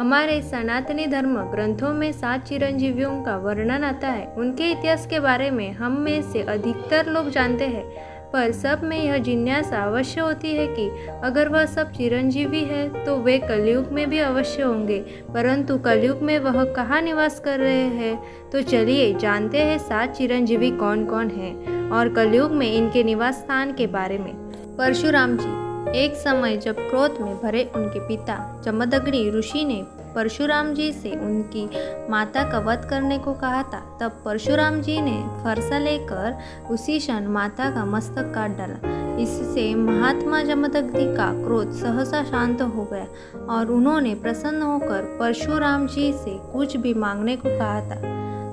हमारे सनातनी धर्म ग्रंथों में 7 चिरंजीवियों का वर्णन आता है। उनके इतिहास के बारे में हम में से अधिकतर लोग जानते हैं, पर सब में यह जिज्ञासा अवश्य होती है कि अगर वह सब चिरंजीवी है तो वे कलयुग में भी अवश्य होंगे, परंतु कलयुग में वह कहाँ निवास कर रहे हैं। तो चलिए जानते हैं 7 चिरंजीवी कौन कौन हैं और कलयुग में इनके निवास स्थान के बारे में। परशुराम जी। एक समय जब क्रोध में भरे उनके पिता जमदग्नि ऋषि ने परशुराम जी से उनकी माता का वध करने को कहा था, तब परशुराम जी ने फरसा लेकर उसी क्षण माता का मस्तक काट डाला। इससे महात्मा जमदग्नि का क्रोध सहसा शांत हो गया और उन्होंने प्रसन्न होकर परशुराम जी से कुछ भी मांगने को कहा था।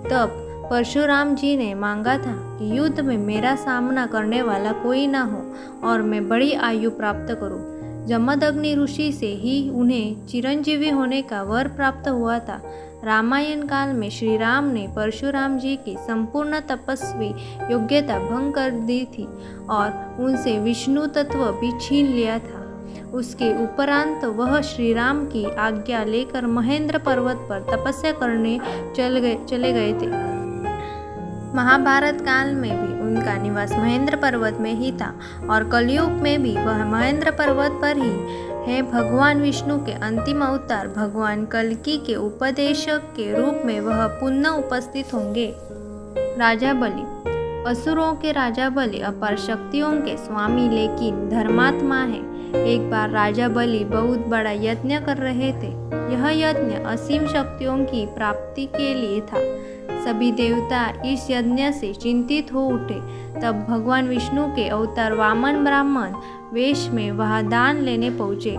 तब परशुराम जी ने मांगा था कि युद्ध में मेरा सामना करने वाला कोई ना हो और मैं बड़ी आयु प्राप्त करूं। जमदग्नि ऋषि से ही उन्हें चिरंजीवी होने का वर प्राप्त हुआ था। रामायण काल में श्री राम ने परशुराम जी की संपूर्ण तपस्वी योग्यता भंग कर दी थी और उनसे विष्णु तत्व भी छीन लिया था। उसके उपरांत वह श्री राम की आज्ञा लेकर महेंद्र पर्वत पर तपस्या करने चले गए थे। महाभारत काल में भी उनका निवास महेंद्र पर्वत में ही था और कलयुग में भी वह महेंद्र पर्वत पर ही है। भगवान विष्णु के अंतिम अवतार भगवान कल्कि के उपदेशक के रूप में वह पुनः उपस्थित होंगे। राजा बलि। असुरों के राजा बलि अपार शक्तियों के स्वामी लेकिन धर्मात्मा है। एक बार राजा बलि बहुत बड़ा यज्ञ कर रहे थे। यह यज्ञ असीम शक्तियों की प्राप्ति के लिए था। सभी देवता इस यज्ञ से चिंतित हो उठे। तब भगवान विष्णु के अवतार वामन ब्राह्मण वेश में वहां दान लेने पहुँचे।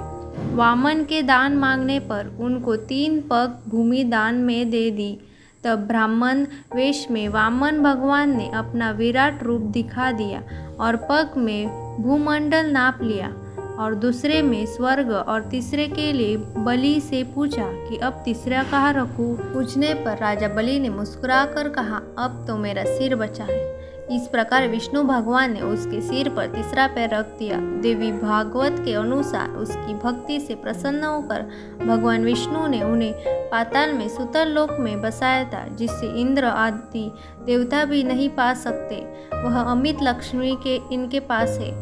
वामन के दान मांगने पर उनको 3 पग भूमि दान में दे दी। तब ब्राह्मण वेश में वामन भगवान ने अपना विराट रूप दिखा दिया और पग में भूमंडल नाप लिया और दूसरे में स्वर्ग और तीसरे के लिए बलि से पूछा कि अब तीसरा कहाँ रखूं। पूछने पर राजा बलि ने मुस्कुराकर कहा, अब तो मेरा सिर बचा है। इस प्रकार विष्णु भगवान ने उसके सिर पर तीसरा पैर रख दिया। देवी भागवत के अनुसार उसकी भक्ति से प्रसन्न होकर भगवान विष्णु ने उन्हें पाताल में सुतर लोक में बसाया था, जिससे इंद्र आदि देवता भी नहीं पा सकते। वह अमित लक्ष्मी के इनके पास है।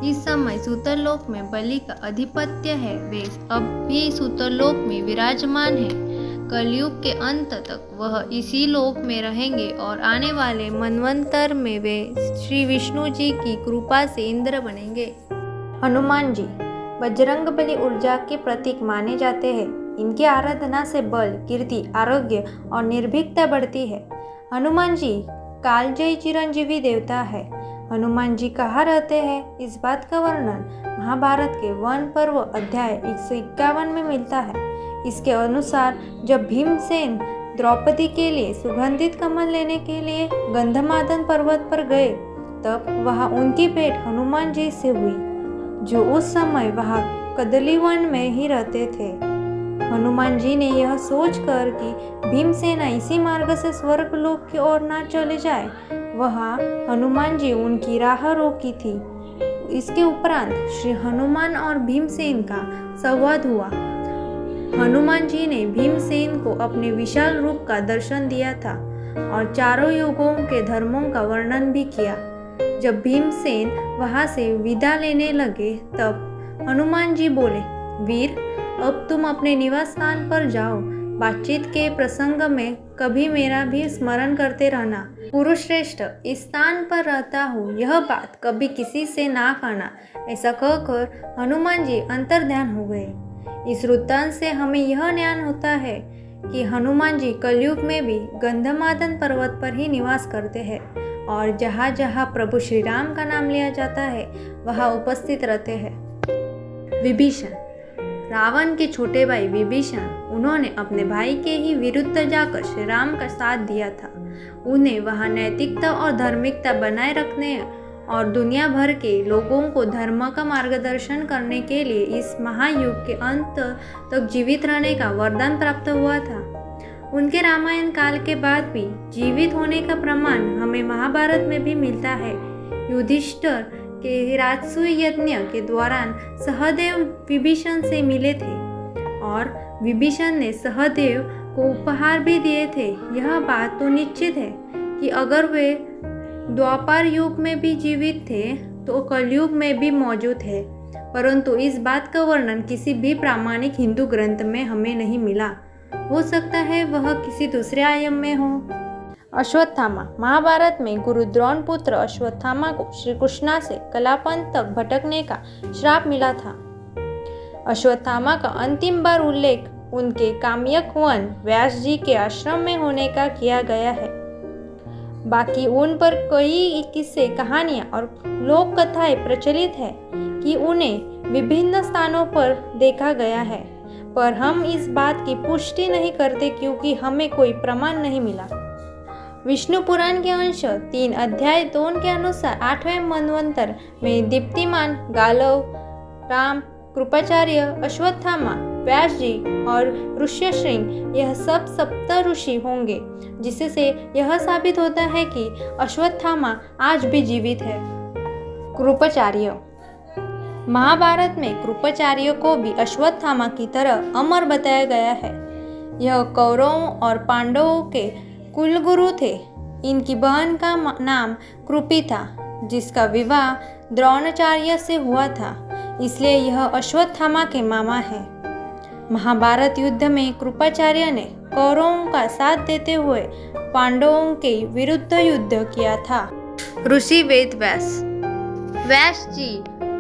इस समय सुतरलोक में बलि का अधिपत्य है। वे अब भी सुतरलोक में विराजमान है। कलयुग के अंत तक वह इसी लोक में रहेंगे और आने वाले मनवंतर में वे श्री विष्णु जी की कृपा से इंद्र बनेंगे। हनुमान जी। बजरंगबली ऊर्जा के प्रतीक माने जाते हैं। इनकी आराधना से बल, कीर्ति, आरोग्य और निर्भीकता बढ़ती है। हनुमान जी कालजयी चिरंजीवी देवता है। हनुमान जी कहाँ रहते हैं, इस बात का वर्णन महाभारत के वन पर्व अध्याय 151 में मिलता है। इसके अनुसार जब भीमसेन द्रौपदी के लिए सुगंधित कमल लेने के लिए गंधमादन पर्वत पर गए, तब वहां उनकी भेंट हनुमान जी से हुई, जो उस समय वहां कदली वन में ही रहते थे। हनुमान जी ने यह सोचकर कि भीमसेना इसी मार्ग से स्वर्गलोक की ओर ना चले जाए, वहां हनुमान जी उनकी राह रोकी थी। इसके उपरांत श्री हनुमान और भीमसेन का संवाद हुआ। हनुमान जी ने भीमसेन को अपने विशाल रूप का दर्शन दिया था और चारों युगों के धर्मों का वर्णन भी किया। जब भीमसेन वहां से विदा लेने लगे, तब हनुमान जी बोले, वीर, अब तुम अपने निवास स्थान पर जाओ। बातचीत के प्रसंग में कभी मेरा भी स्मरण करते रहना। पुरुषश्रेष्ठ इस स्थान पर रहता हूँ, यह बात कभी किसी से ना कहना। ऐसा कहकर हनुमान जी अंतर्ध्यान हो गए। इस वृत्तांत से हमें यह ज्ञान होता है कि हनुमान जी कलयुग में भी गंधमादन पर्वत पर ही निवास करते हैं और जहाँ जहाँ प्रभु श्री राम का नाम लिया जाता है वहाँ उपस्थित रहते हैं। विभीषण। रावण के छोटे भाई विभीषण, उन्होंने अपने भाई के ही विरुद्ध जाकर श्री राम का साथ दिया था। उन्हें वहां नैतिकता और धार्मिकता बनाए रखने और दुनिया भर के लोगों को धर्म का मार्गदर्शन करने के लिए इस महायुग के अंत तक जीवित रहने का वरदान प्राप्त हुआ था। उनके रामायण काल के बाद भी जीवित होने का प्रमाण हमें महाभारत में भी मिलता है। युधिष्ठिर के राजसूय यज्ञ के दौरान सहदेव विभीषण से मिले थे और विभीषण ने सहदेव को उपहार भी दिए थे। यह बात तो निश्चित है कि अगर वे द्वापर युग में भी जीवित थे तो कलयुग में भी मौजूद है, परंतु इस बात का वर्णन किसी भी प्रामाणिक हिंदू ग्रंथ में हमें नहीं मिला। हो सकता है वह किसी दूसरे आयम में हो। अश्वत्थामा। महाभारत में गुरु द्रोण पुत्र अश्वत्थामा को श्री कृष्णा से कलापन तक भटकने का श्राप मिला था। अश्वत्थामा का अंतिम बार उल्लेख उनके काम्यक वन व्यास जी के आश्रम में होने का किया गया है। बाकी उन पर कई किस्से, कहानियां और लोक कथाएं प्रचलित है कि उन्हें विभिन्न स्थानों पर देखा गया है, पर हम इस बात की पुष्टि नहीं करते क्योंकि हमें कोई प्रमाण नहीं मिला। विष्णु पुराण के अंश 3 अध्याय 2 के अनुसार 8वें मनवंतर में दीप्तिमान, गालव, राम, कृपाचार्य, अश्वत्थामा, व्यास जी और ऋष्यशृंग यह सब सप्त ऋषि होंगे, जिससे यह साबित होता है कि अश्वत्थामा आज भी जीवित है। कृपाचार्य। महाभारत में कृपाचार्य को भी अश्वत्थामा की तरह अमर बताया गया है। यह कौरवों और पांडवों के कुलगुरु थे। इनकी बहन का नाम कृपी था, जिसका विवाह द्रोणाचार्य से हुआ था, इसलिए यह अश्वत्थामा के मामा है। महाभारत युद्ध में कृपाचार्य ने कौरवों का साथ देते हुए पांडवों के विरुद्ध युद्ध किया था। ऋषि वेद व्यास। व्यास जी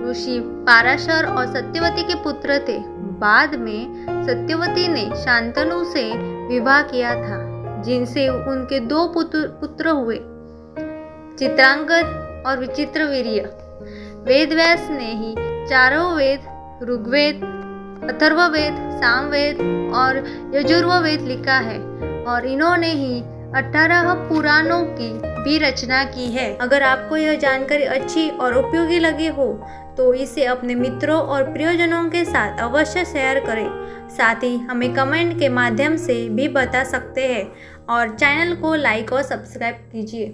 ऋषि पाराशर और सत्यवती के पुत्र थे। बाद में सत्यवती ने शांतनु से विवाह किया था, जिनसे उनके 2 पुत्र हुए, चित्रांगद और विचित्रवीर्य। वेदव्यास ने ही चारों वेद, ऋग्वेद, अथर्ववेद, सामवेद और यजुर्वेद लिखा है और इन्होंने ही 18 पुराणों की भी रचना की है। अगर आपको यह जानकारी अच्छी और उपयोगी लगी हो तो इसे अपने मित्रों और प्रियजनों के साथ अवश्य शेयर करें। साथ ही हमें कमेंट के माध्यम से भी बता सकते हैं और चैनल को लाइक और सब्सक्राइब कीजिए।